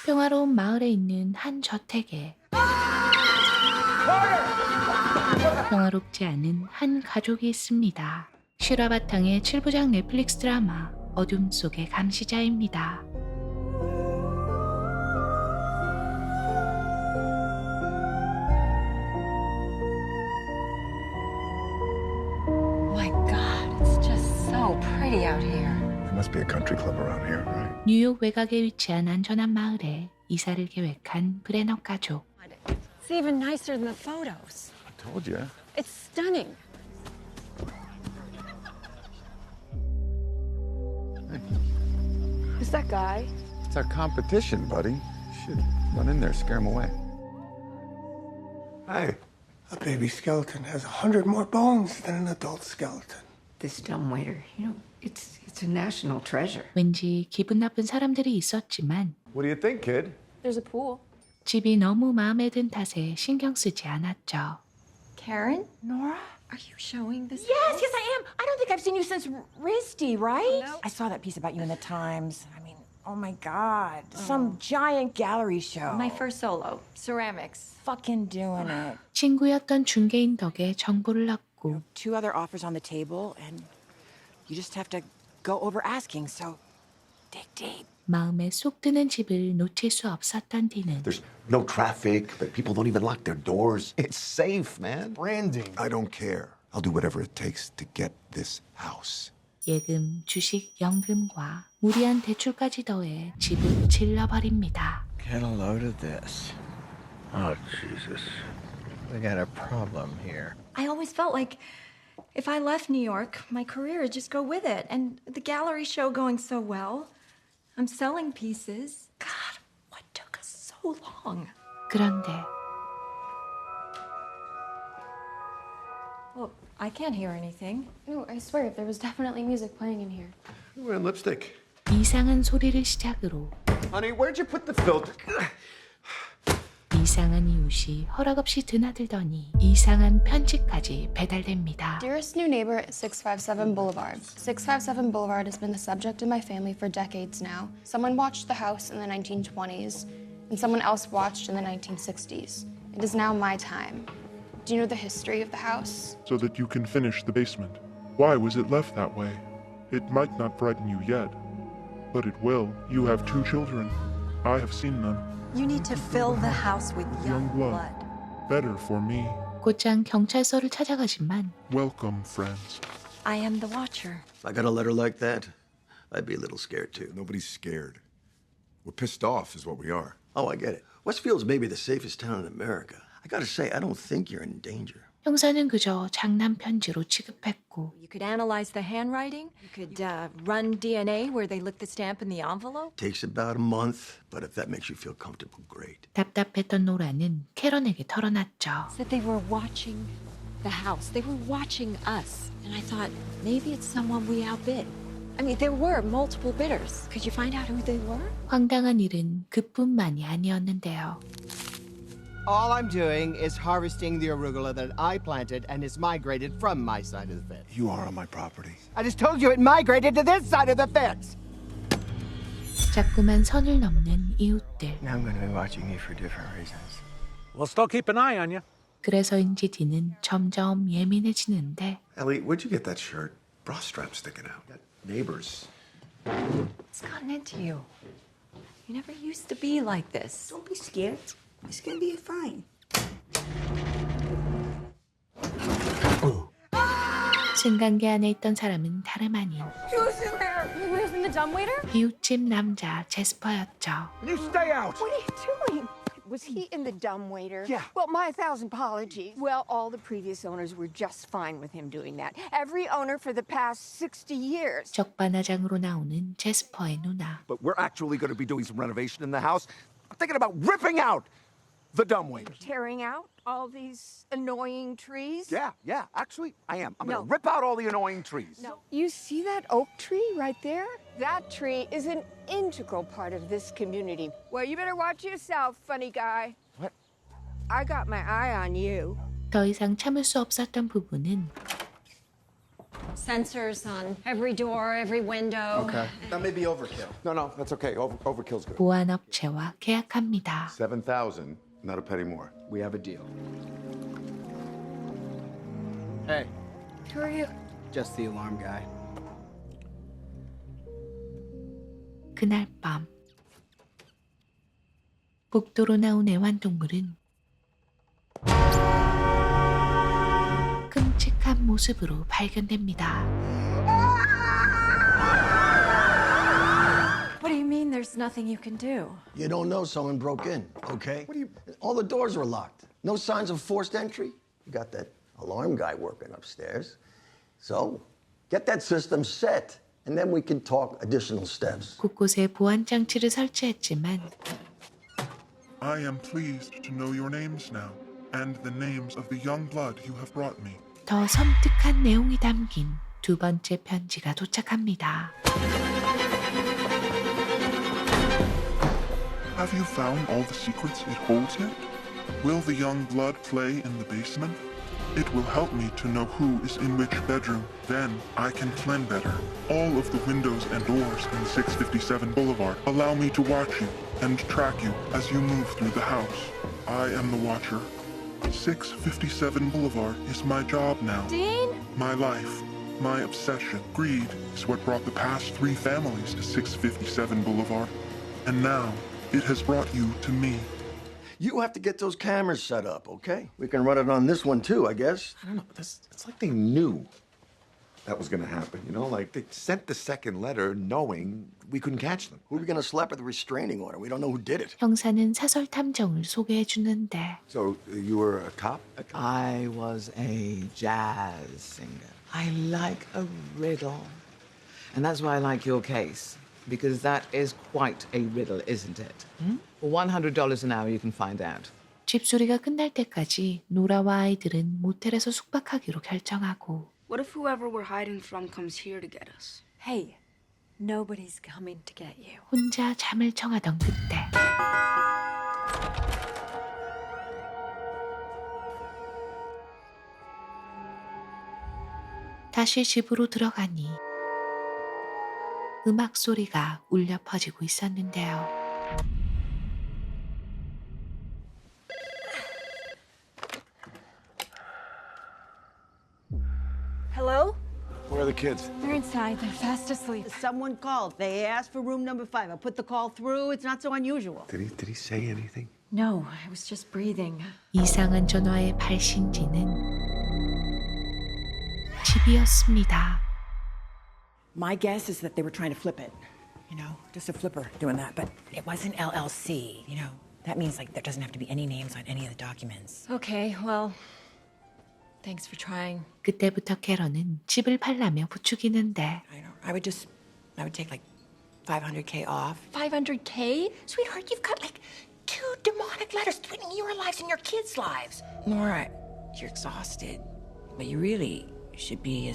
평화로운 마을에 있는 한 저택에 평화롭지 않은 한 가족이 있습니다. 실화 바탕의 7부작 넷플릭스 드라마 어둠 속의 감시자입니다. My God, it's just so pretty out here. There must be a country club around here, right? 뉴욕 외곽에 위치한 안전한 마을에 이사를 계획한 브레너 가족. It's even nicer than the photos. I told you. It's stunning. Who's that guy? It's our competition, buddy. Should run in there, scare him away. Hey, a baby skeleton has 100 more bones than an adult skeleton. This dumbwaiter, it's a national treasure. 왠지 기분 나쁜 사람들이 있었지만 What do you think, kid? There's a pool. 집이 너무 마음에 든 탓에 신경 쓰지 않았죠. Karen? Nora? Are you showing this? Yes, yes, I am. I don't think I've seen you since RISD, right? No. I saw that piece about you in the Times. I mean, oh my God. Some giant gallery show. My first solo, ceramics. Fucking doing it. 친구였던 중개인 덕에 정보를 얻고 2 other offers on the table, and you just have to go over asking, so dig deep. 마음에 쏙 드는 집을 놓칠 수 없었던 디는 There's no traffic, but people don't even lock their doors. It's safe, man. Branding. I don't care. I'll do whatever it takes to get this house. 예금, 주식, 연금과 무리한 대출까지 더해 집을 질러버립니다. Get a load of this. Oh, Jesus. We got a problem here. I always felt like if I left New York, my career would just go with it. And the gallery show going so well. I'm selling pieces. God, what took us so long? 그런데 Well, I can't hear anything. No, I swear, there was definitely music playing in here. We're in lipstick. 이상한 소리를 시작으로 Honey, where'd you put the filter? 이상한 이웃이 허락 없이 드나들더니 이상한 편지까지 배달됩니다. Dearest new neighbor at 657 Boulevard. 657 Boulevard has been the subject of my family for decades now. Someone watched the house in the 1920s, and someone else watched in the 1960s. It is now my time. Do you know the history of the house? So that you can finish the basement. Why was it left that way? It might not frighten you yet, but it will. You have 2 children. I have seen them. You need to fill the house with young blood. Better for me. 곧장 경찰서를 찾아가지만 Welcome, friends. I am the watcher. I got a letter like that. I'd be a little scared too. Nobody's scared. We're pissed off, is what we are. Oh, I get it. Westfield's maybe the safest town in America. I gotta say, I don't think you're in danger. 형사는 그저 장난 편지로 취급했고 You could analyze the handwriting. You could run DNA where they lick the stamp in the envelope. Takes about a month, but if that makes you feel comfortable, great. 답답했던 노라는 캐런에게 털어놨죠. Said they were watching the house. They were watching us. And I thought, maybe it's someone we outbid. I mean, there were multiple bidders. Could you find out who they were? 황당한 일은 그뿐만이 아니었는데요. All I'm doing is harvesting the arugula that I planted and is migrated from my side of the fence. You are on my property. I just told you it migrated to this side of the fence. 자꾸만 선을 넘는 이웃들. Now I'm going to be watching you for different reasons. We'll still keep an eye on you. 그래서인지 디는 점점 예민해지는데 Ellie, where'd you get that shirt? Bra strap sticking out. Got neighbors. It's gotten into you. You never used to be like this. Don't be scared. It's gonna be fine. 순간계 안에 있던 사람은 다름 아닌 Who's in there? Who's in the dumbwaiter? 이웃집 남자 제스퍼였죠. You stay out! What are you doing? Was he in the dumbwaiter? Yeah. Well, my 1,000 apologies. Well, all the previous owners were just fine with him doing that. Every owner for the past 60 years. 적반하장으로 나오는 제스퍼의 누나. But we're actually going to be doing some renovation in the house. I'm thinking about ripping out the dumbwaiter. Tearing out all these annoying trees? Yeah, actually, I am. I'm No. going to rip out all the annoying trees. No. You see that oak tree right there? That tree is an integral part of this community. Well, you better watch yourself, funny guy. What? I got my eye on you. 더 이상 참을 수 없었던 부부는 Sensors on every door, every window. Okay. That may be overkill. No, that's okay. Overkill's good. 보안업체와 계약합니다. 7,000, not a penny more. We have a deal. Hey, Who are you? just the alarm guy. 그날 밤 복도로 나온 애완동물은 끔찍한 모습으로 발견됩니다. What do you mean there's nothing you can do? You don't know someone broke in, okay? All the doors were locked. No signs of forced entry. You got that alarm guy working upstairs. So, get that system set, and then we can talk additional steps. 곳곳에 보안 장치를 설치했지만 I am pleased to know your names now, and the names of the young blood you have brought me. 더 섬뜩한 내용이 담긴 두 번째 편지가 도착합니다. Have you found all the secrets it holds yet? Will the young blood play in the basement? It will help me to know who is in which bedroom. Then I can plan better. All of the windows and doors in 657 Boulevard allow me to watch you and track you as you move through the house. I am the watcher. 657 Boulevard is my job now. Dean? My life. My obsession. Greed is what brought the past 3 families to 657 Boulevard. And now, it has brought you to me. You have to get those cameras set up, okay? We can run it on this one too, I guess. I don't know. It's like they knew that was going to happen, you know? Like, they sent the second letter knowing we couldn't catch them. Who are we going to slap with a restraining order? We don't know who did it. 형사는 사설 탐정을 소개해 주는데 So, you were a cop? I was a jazz singer. I like a riddle. And that's why I like your case. Because that is quite a riddle, isn't it? For $100 an hour, you can find out. 집수리가 끝날 때까지 노라와 아이들은 모텔에서 숙박하기로 결정하고 What if whoever we're hiding from comes here to get us? Hey, nobody's coming to get you. 혼자 잠을 청하던 그때 다시 집으로 들어가니 음악 소리가 울려 퍼지고 있었는데요. Hello? Where are the kids? They're inside. They're fast asleep. Someone called. They asked for room number 5. I put the call through. It's not so unusual. Did he say anything? No, I was just breathing. 이상한 전화의 발신지는 집이었습니다. My guess is that they were trying to flip it. You know, just a flipper doing that. But it wasn't LLC. You know, that means like there doesn't have to be any names on any of the documents. Okay, well, thanks for trying. 그때부터 캐런은 집을 팔라며 부추기는데 I would take like $500K off. 500K? Sweetheart, you've got like 2 demonic letters threatening your lives and your kids' lives. Nora, you're exhausted. What you really should be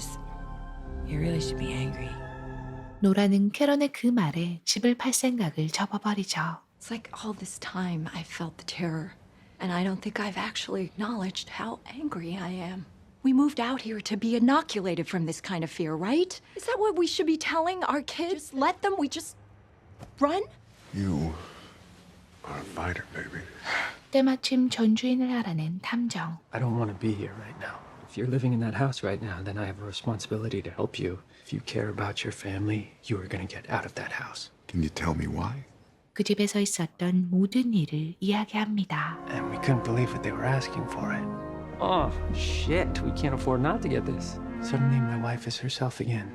angry. 노라는 캐런의 그 말에 집을 팔 생각을 접어버리죠. It's like all this time I felt the terror, and I don't think I've actually acknowledged how angry I am. We moved out here to be inoculated from this kind of fear, right? Is that what we should be telling our kids? Let them? We just run? You are a fighter, baby. 때마침 전주인을 알아낸 탐정. I don't want to be here right now. If you're living in that house right now, then I have a responsibility to help you. If you care about your family, you are going to get out of that house. Can you tell me why? 그 집에서 있었던 모든 일을 이야기합니다. And we couldn't believe what they were asking for it. Oh, shit. We can't afford not to get this. Suddenly, my wife is herself again.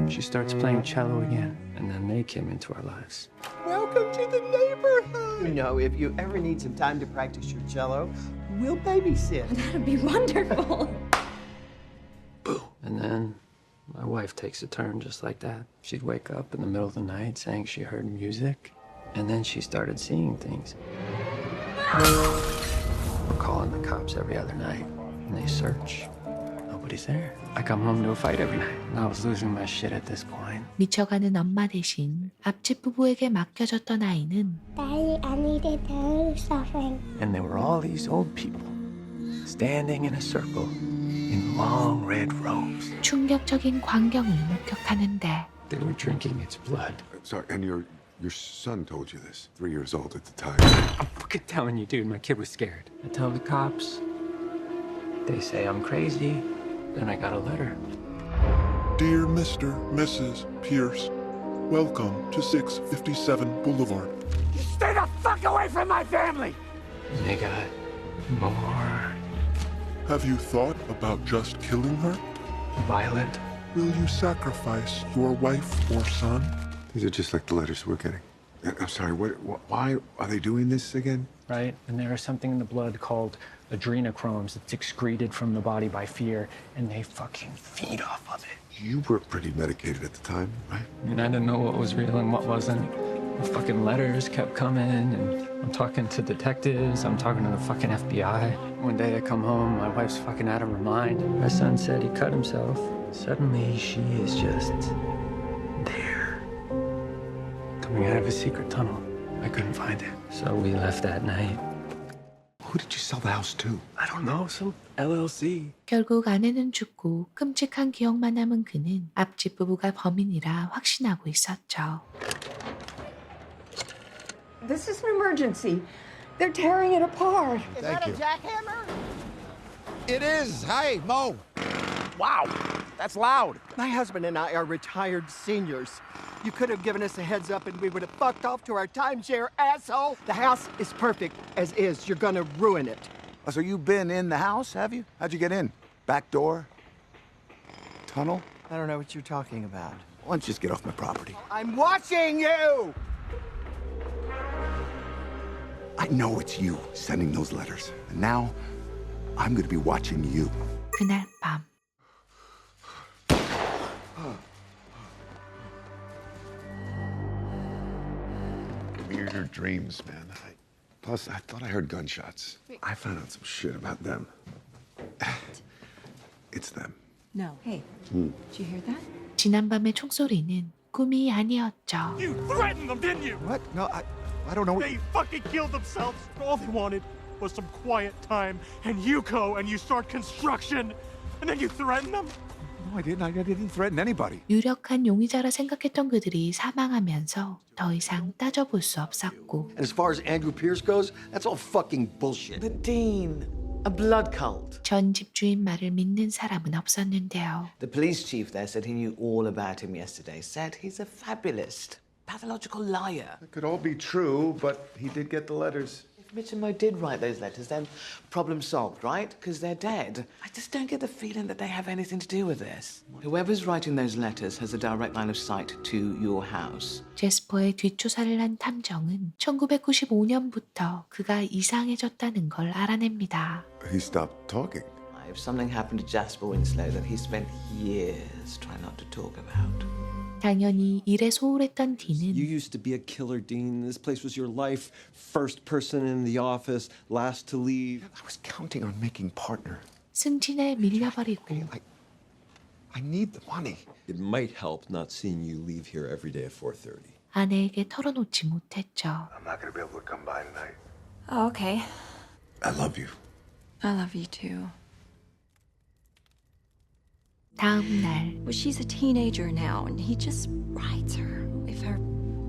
She starts playing cello again, and then they came into our lives. Welcome to the neighborhood. You know, if you ever need some time to practice your cello, we'll babysit. That'd be wonderful. And then my wife takes a turn just like that. She'd wake up in the middle of the night saying she heard music, and then she started seeing things. We're calling the cops every other night, and they search. Nobody's there. I come home to a fight every night, and I was losing my shit at this point. 미쳐가는 엄마 대신 앞집 부부에게 맡겨졌던 아이는 Daddy, I needed to do something. And there were all these old people standing in a circle, in long red robes. 충격적인 광경을 목격하는데 They were drinking its blood. Sorry, and your son told you this. 3 years old at the time. I'm fucking telling you, dude, my kid was scared. I tell the cops. They say I'm crazy. Then I got a letter. Dear Mr. Mrs. Pierce, welcome to 657 Boulevard. Stay the fuck away from my family! And they got more Have you thought about just killing her? violent. Will you sacrifice your wife or son? These are just like the letters we're getting. I'm sorry, why are they doing this again? Right? And there is something in the blood called adrenochromes that's excreted from the body by fear, and they fucking feed off of it. You were pretty medicated at the time, right? I mean, I didn't know what was real and what wasn't. The fucking letters kept coming, and I'm talking to detectives, I'm talking to the fucking FBI. One day I come home, my wife's fucking out of her mind. My son said he cut himself. Suddenly, she is just there, coming out of a secret tunnel. I couldn't find it, so we left that night. Who did you sell the house to? I don't know, some LLC. 결국 아내는 죽고 끔찍한 기억만 남은 그는 앞집 부부가 범인이라 확신하고 있었죠. This is an emergency. They're tearing it apart. Is that a jackhammer? It is. Hey, Mo. Wow, that's loud. My husband and I are retired seniors. You could have given us a heads up and we would have fucked off to our timeshare, asshole. The house is perfect as is. You're gonna ruin it. Oh, so you've been in the house, have you? How'd you get in? Back door? Tunnel? I don't know what you're talking about. Why don't you just get off my property? I'm watching you! I know it's you sending those letters. And now, I'm gonna be watching you. 그날 밤 Weirder dreams, man. Plus, I thought I heard gunshots. I found out some shit about them. It's them. No. Hey, did you hear that? 지난밤의 총소리는 꿈이 아니었죠. You threatened them, didn't you? What? No, I don't know what... They fucking killed themselves. All they wanted was some quiet time, and you go and you start construction, and then you threaten them? No, I didn't threaten anybody. 유력한 용의자라 생각했던 그들이 사망하면서 더 이상 따져볼 수 없었고 And as far as Andrew Pierce goes, that's all fucking bullshit. But Dean, a blood cult. 전 집주인 말을 믿는 사람은 없었는데요. The police chief there said he knew all about him yesterday. Said he's a fabulist, pathological liar. It could all be true, but he did get the letters. If Mitch and Mo did write those letters, then problem solved, right? Because they're dead. I just don't get the feeling that they have anything to do with this. Whoever's writing those letters has a direct line of sight to your house. 제스퍼의 뒷조사를 한 탐정은 1995년부터 그가 이상해졌다는 걸 알아냅니다. He stopped talking. If something happened to Jasper Winslow that he spent years trying not to talk about. 당연히 일에 소홀했던 딘은 You used to be a killer, Dean. This place was your life. First person in the office, last to leave. I was counting on making partner. 승진에 밀려버리고 I need the money. It might help not seeing you leave here every day at 4:30. 아내에게 털어놓지 못했죠. I'm not gonna be able to come by tonight. Oh, okay. I love you. I love you too. 다음 날 Well, she's a teenager now, and he just rides her. If her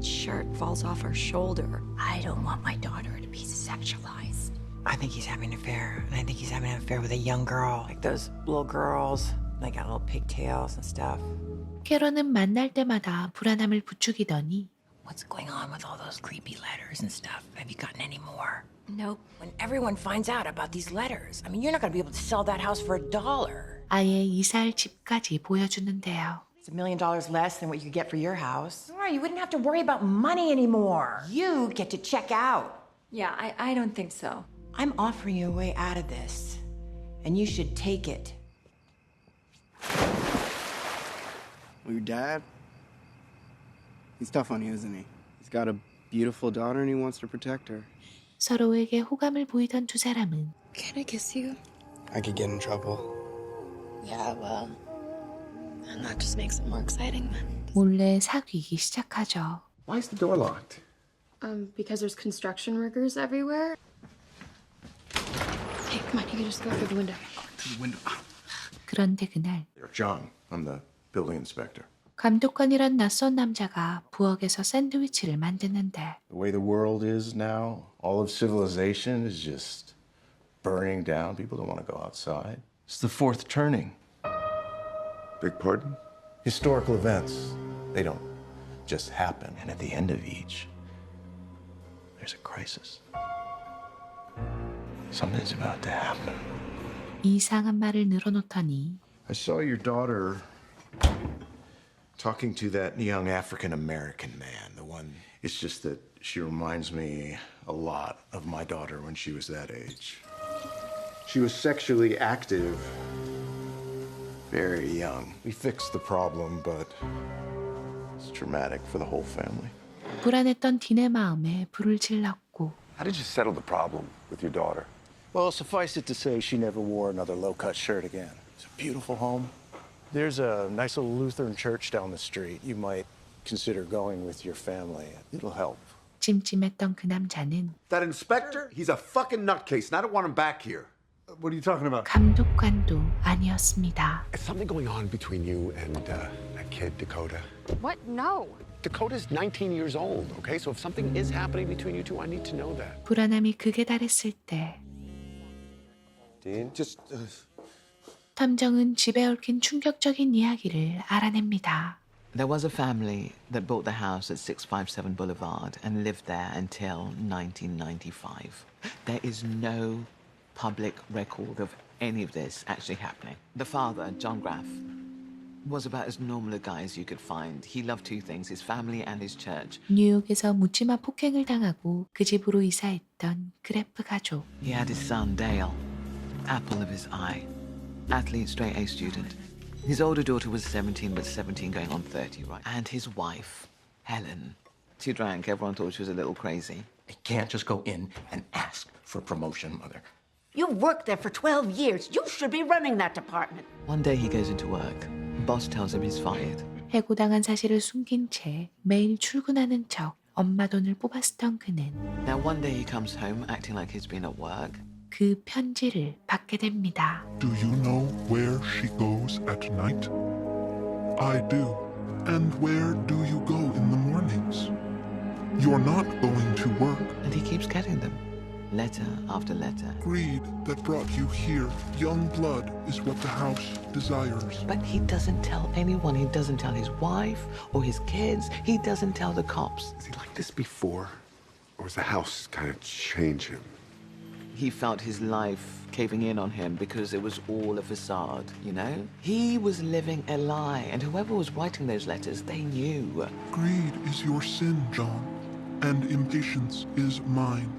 shirt falls off her shoulder, I don't want my daughter to be sexualized. I think he's having an affair, and I think he's having an affair with a young girl. Like those little girls, they got little pigtails and stuff. 캐런은 만날 때마다 불안함을 부추기더니 What's going on with all those creepy letters and stuff? Have you gotten any more? Nope. When everyone finds out about these letters, I mean, you're not going to be able to sell that house for $1. 아예 이사할 집까지 보여주는데요. It's $1 million less than what you could get for your house. All right, you wouldn't have to worry about money anymore. You get to check out. Yeah, I don't think so. I'm offering you a way out of this, and you should take it. Well, your dad, he's tough on you, isn't he? He's got a beautiful daughter and he wants to protect her. 서로에게 호감을 보이던 두 사람은 Can I kiss you? I could get in trouble. Yeah, well, and that just makes it more exciting then. 몰래 사귀기 시작하죠. Why is the door locked? Because there's construction workers everywhere. Hey, come on, you can just go through the window. To the window. 그런데 그날 John, I'm the building inspector. 감독관이란 낯선 남자가 부엌에서 샌드위치를 만드는데 The way the world is now, all of civilization is just burning down. People don't want to go outside. It's the fourth turning. Big pardon? Historical events, they don't just happen. And at the end of each, there's a crisis. Something's about to happen. 이상한 말을 늘어놓더니 I saw your daughter talking to that young African-American man, the one. It's just that she reminds me a lot of my daughter when she was that age. She was sexually active, very young. We fixed the problem, but it's traumatic for the whole family. 불안했던 딘의 마음에 불을 질렀고 How did you settle the problem with your daughter? Well, suffice it to say, she never wore another low-cut shirt again. It's a beautiful home. There's a nice little Lutheran church down the street. You might consider going with your family. It'll help. 찜찜했던 그 남자는 That inspector? He's a fucking nutcase, and I don't want him back here. What are you talking about? 감독관도 아니었습니다. Is something going on between you and that kid, Dakota? What? No. Dakota's 19 years old, okay? So if something is happening between you two, I need to know that. 불안함이 극에 달했을 때 Dean, just... 탐정은 집에 얽힌 충격적인 이야기를 알아냅니다. There was a family that bought the house at 657 Boulevard and lived there until 1995. There is no public record of any of this actually happening. The father, John Graff, was about as normal a guy as you could find. He loved two things, his family and his church. 뉴욕에서 묻지마 폭행을 당하고 그 집으로 이사했던 그래프 가족. He had his son, Dale, apple of his eye, athlete, straight-A student. His older daughter was 17, but 17 going on 30, right? And his wife, Helen. She drank. Everyone thought she was a little crazy. You can't just go in and ask for a promotion, Mother. You've worked there for 12 years. You should be running that department. One day he goes into work. Boss tells him he's fired. 해고당한 사실을 숨긴 채 매일 출근하는 척 엄마 돈을 뽑았던 그는 Now one day he comes home acting like he's been at work. 그 편지를 받게 됩니다. Do you know where she goes at night? I do. And where do you go in the mornings? You're not going to work. And he keeps getting them. Letter after letter. Greed that brought you here. Young blood is what the house desires. But he doesn't tell anyone. He doesn't tell his wife or his kids. He doesn't tell the cops. Is he like this before? Or was the house kind of change him? He felt his life caving in on him because it was all a facade, you know? He was living a lie, and whoever was writing those letters, they knew. Greed is your sin, John, and impatience is mine.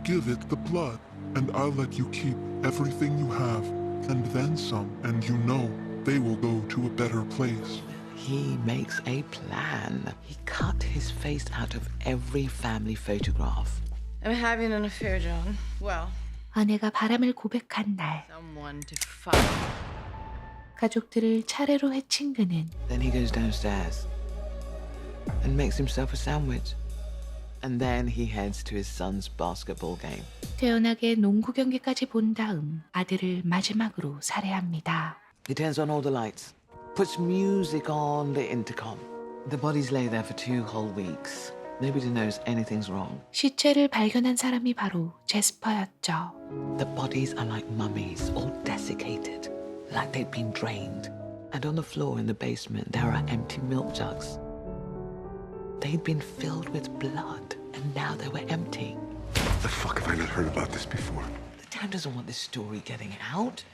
Give it the blood, and I'll let you keep everything you have, and then some, and you know they will go to a better place. He makes a plan. He cut his face out of every family photograph. I'm having an affair, John. Well, 아내가 바람을 고백한 날 someone to fuck. 가족들을 차례로 해친 그는 Then he goes downstairs and makes himself a sandwich. And then he heads to his son's basketball game. 태연하게 농구 경기까지 본 다음 아들을 마지막으로 살해합니다. He turns on all the lights, puts music on the intercom. The bodies lay there for 2 whole weeks. Nobody knows anything's wrong. 시체를 발견한 사람이 바로 제스퍼였죠. The bodies are like mummies, all desiccated, like they've been drained. And on the floor in the basement, there are empty milk jugs. They'd been filled with blood, and now they were empty. The fuck have I not heard about this before? The town doesn't want this story getting out.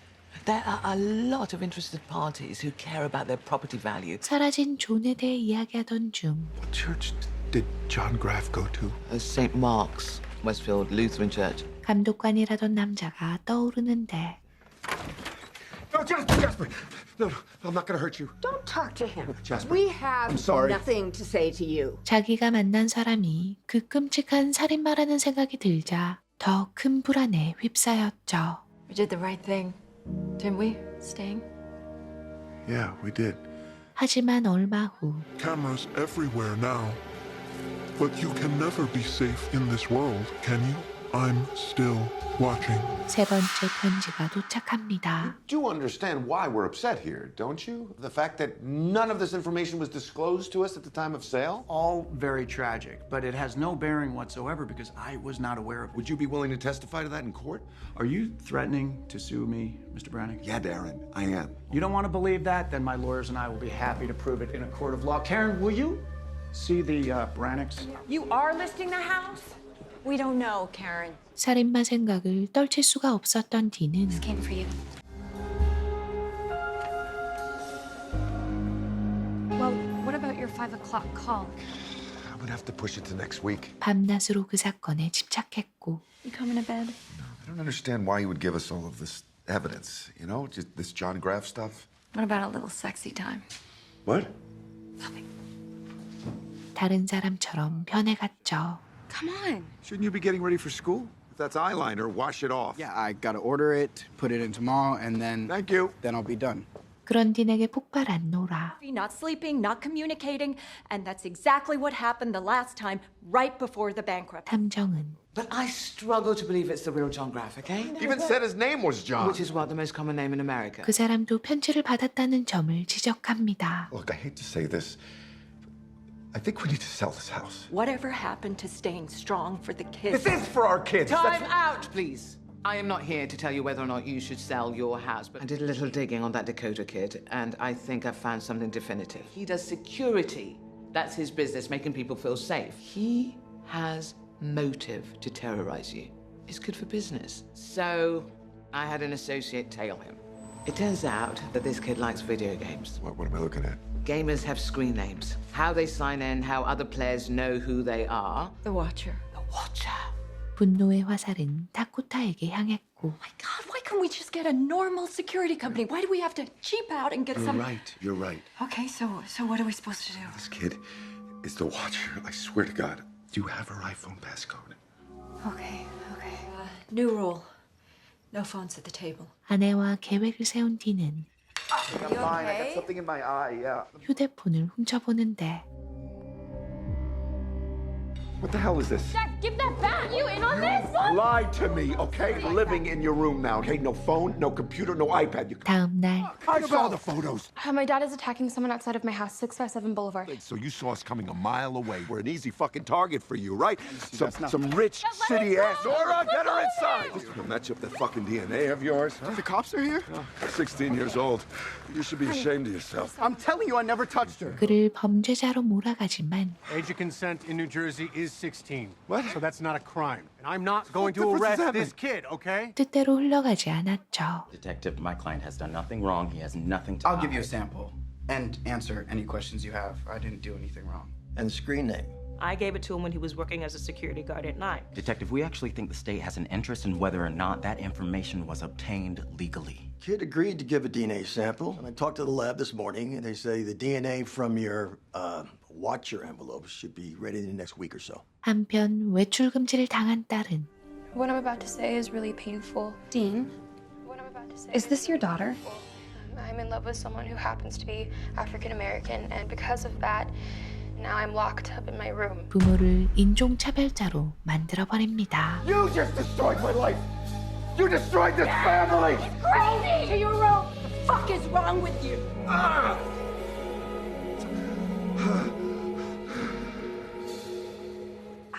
There are a lot of interested parties who care about their property value. 사라진 존에 대해 이야기하던 중 What church did John Graff go to? St. Mark's, Westfield Lutheran Church. 감독관이라던 남자가 떠오르는데 No, Jasper! No, I'm not gonna hurt you. Don't talk to him. Jasper, We have I'm sorry. nothing to say to you. 자기가 만난 사람이 그 끔찍한 살인마라는 생각이 들자 더 큰 불안에 휩싸였죠. We did the right thing, didn't we? Staying? Yeah, we did. 하지만 얼마 후 Cameras everywhere now. But you can never be safe in this world, can you? I'm still watching. 세 번째 편지가 도착합니다. Do understand why we're upset here, don't you? The fact that none of this information was disclosed to us at the time of sale? All very tragic, but it has no bearing whatsoever because I was not aware of it. Would you be willing to testify to that in court? Are you threatening to sue me, Mr. Brannick? Yeah, Darren, I am. You don't want to believe that? Then my lawyers and I will be happy to prove it in a court of law. Karen, will you see the Brannicks? You are listing the house? We don't know, Karen. 살인마 생각을 떨칠 수가 없었던 디는 Came for you. Well, what about your 5 o'clock call? I'm gonna have to push it to next week. 밤낮으로 그 사건에 집착했고 You coming to bed? I don't understand why you would give us all of this evidence, you know? Just this John Graff stuff. What about a little sexy time? What? 다른 사람처럼 변해갔죠. Come on. Shouldn't you be getting ready for school? If that's eyeliner, wash it off. Yeah, I gotta order it, put it in tomorrow, and then... Thank you. Then I'll be done. 그런 딘에게 폭발한 노라. Not sleeping, not communicating, and that's exactly what happened the last time, right before the bankruptcy. 탐정은 But I struggle to believe it's the real John Graff, okay? Even said his name was John. Which is what, the most common name in America? 그 사람도 편지를 받았다는 점을 지적합니다. Look, I hate to say this. I think we need to sell this house. Whatever happened to staying strong for the kids? This is for our kids. Time out, please. I am not here to tell you whether or not you should sell your house, but I did a little digging on that Dakota kid, and I think I've found something definitive. He does security. That's his business, making people feel safe. He has motive to terrorize you. It's good for business. So I had an associate tail him. It turns out that this kid likes video games. What am I looking at? Gamers have screen names. How they sign in, how other players know who they are. The Watcher. The Watcher. 분노의 화살은 다코타에게 향했고 My God, why can't we just get a normal security company? Why do we have to cheap out and get You're some... right. You're right. Okay, so what are we supposed to do? This kid is the Watcher. I swear to God. Do you have her iPhone passcode? Okay. New rule. No phones at the table. 아내와 계획을 세운 디는 You okay? Something in my eye, yeah. 휴대폰을 훔쳐보는데 What the hell is this? Dad, give that back! You in on this? Lied to me, okay? Living in your room now, okay? No phone, no computer, no iPad. 다음 날 I saw the photos. My dad is attacking someone outside of my house, 657 Boulevard. So you saw us coming a mile away. We're an easy fucking target for you, right? Some rich city ass. Nora, get her inside. Don't match up that fucking DNA of yours. Huh? The cops are here? 16 years old. You should be ashamed of yourself. I'm telling you, I never touched her. 그를 범죄자로 몰아가지만 Age of consent in New Jersey is 16. What? So that's not a crime. And I'm not going to What the fuck does arrest that this mean? kid, okay? 뜻대로 흘러가지 않았죠. Detective, my client has done nothing wrong. He has nothing to I'll hide. give you a sample and answer any questions you have. I didn't do anything wrong. And screen name. I gave it to him when he was working as a security guard at night. Detective, we actually think the state has an interest in whether or not that information was obtained legally. Kid agreed to give a DNA sample, and I talked to the lab this morning, and they say the DNA from your Watcher envelope should be ready in the next week or so. 한편 외출 금지를 당한 딸은 What I'm about to say is really painful. Dean, what I'm about to say is this your daughter? I'm in love with someone who happens to be African American, and because of that, now I'm locked up in my room. 부모를 인종차별자로 만들어버립니다. You just destroyed my life. You destroyed this family. Crazy! To your room! What the fuck is wrong with you?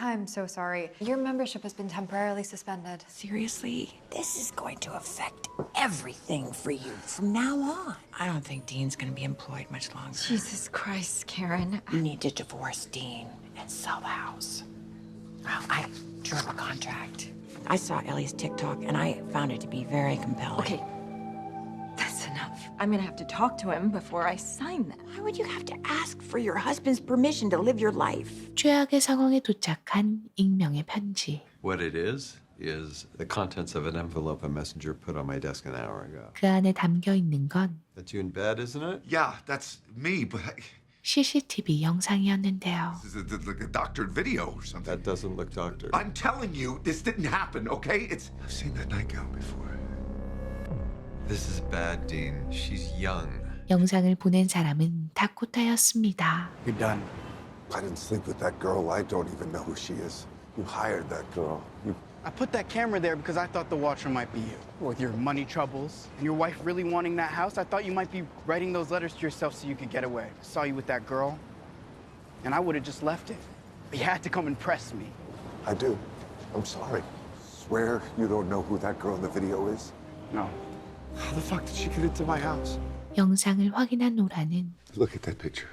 I'm so sorry. Your membership has been temporarily suspended. Seriously? This is going to affect everything for you from now on. I don't think Dean's going to be employed much longer. Jesus Christ, Karen. You need to divorce Dean and sell the house. Well, I drew up a contract. I saw Ellie's TikTok, and I found it to be very compelling. Okay, that's enough. I'm gonna have to talk to him before I sign that. Why would you have to ask for your husband's permission to live your life? 최악의 상황에 도착한 익명의 편지. What it is the contents of an envelope a messenger put on my desk an hour ago. 그 안에 담겨 있는 건 That's you in bed, isn't it? Yeah, that's me, but CCTV 영상이었는데요. this is like a doctored video or something. That doesn't look doctored. I'm telling you, this didn't happen, okay? I've seen that nightgown before. This is bad, Dean. She's young. 영상을 보낸 사람은 다코타였습니다. You're done. I didn't sleep with that girl. I don't even know who she is. You hired that girl. I put that camera there because I thought the watcher might be you. With your money troubles and your wife really wanting that house, I thought you might be writing those letters to yourself so you could get away. I saw you with that girl, and I would have just left it. But you had to come and press me. I do. I'm sorry. Swear you don't know who that girl in the video is? No. How the fuck did she get into my house? 영상을 확인한 노라는 Look at that picture.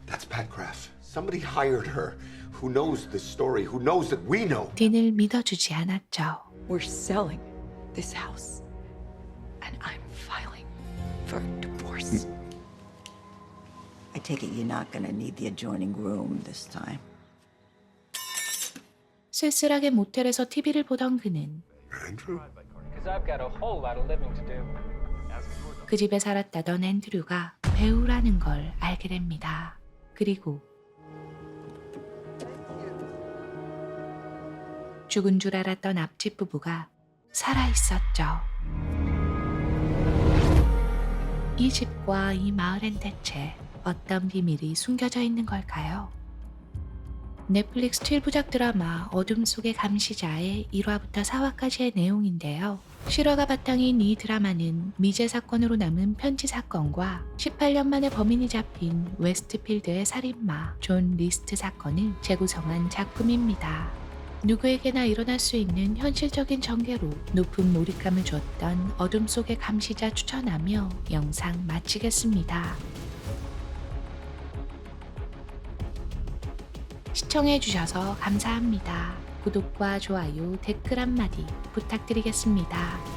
That's Pat Graff. Somebody hired her. Who knows this story? Who knows that we know? 딘을 믿어주지 않았죠. We're selling this house, and I'm filing for divorce. I take it you're not gonna need the adjoining room this time. 쓸쓸하게 모텔에서 TV를 보던 그는 Andrew? 그 집에 살았다던 앤드류가 배우라는 걸 알게 됩니다. 그리고 죽은 줄 알았던 앞집 부부가 살아있었죠. 이 집과 이 마을엔 대체 어떤 비밀이 숨겨져 있는 걸까요? 넷플릭스 7부작 드라마 어둠 속의 감시자의 1화부터 4화까지의 내용인데요. 실화가 바탕인 이 드라마는 미제 사건으로 남은 편지 사건과 18년 만에 범인이 잡힌 웨스트필드의 살인마 존 리스트 사건을 재구성한 작품입니다. 누구에게나 일어날 수 있는 현실적인 전개로 높은 몰입감을 줬던 어둠 속의 감시자 추천하며 영상 마치겠습니다. 시청해주셔서 감사합니다. 구독과 좋아요, 댓글 한마디 부탁드리겠습니다.